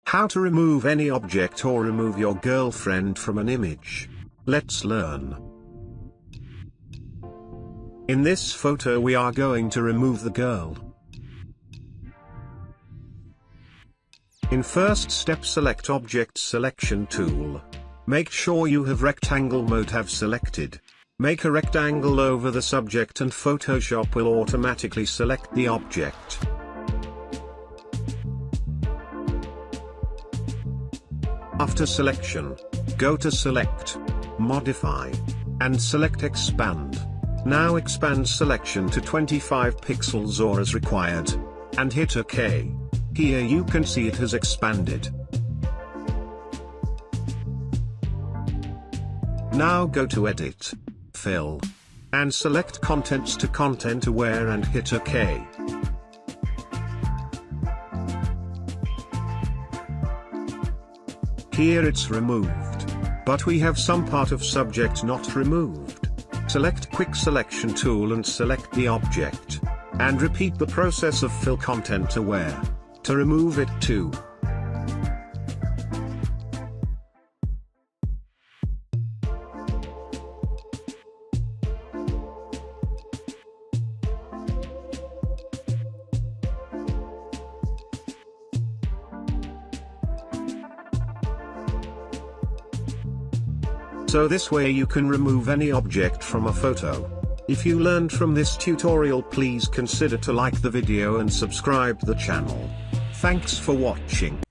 How to remove any object or remove your girlfriend from an image. Let's learn. In this photo we are going to remove the girl. In first step, select Object Selection tool. Make sure you have rectangle mode have selected. Make a rectangle over the subject and Photoshop will automatically select the object. After selection, go to Select, Modify, and select Expand. Now expand selection to 25 pixels or as required, and hit OK. Here you can see it has expanded. Now go to Edit, Fill, and select Contents to Content Aware and hit OK. Here it's removed, but we have some part of subject not removed. Select Quick Selection tool and select the object, and repeat the process of Fill Content Aware, to remove it too. So this way you can remove any object from a photo. If you learned from this tutorial, please consider to like the video and subscribe the channel. Thanks for watching.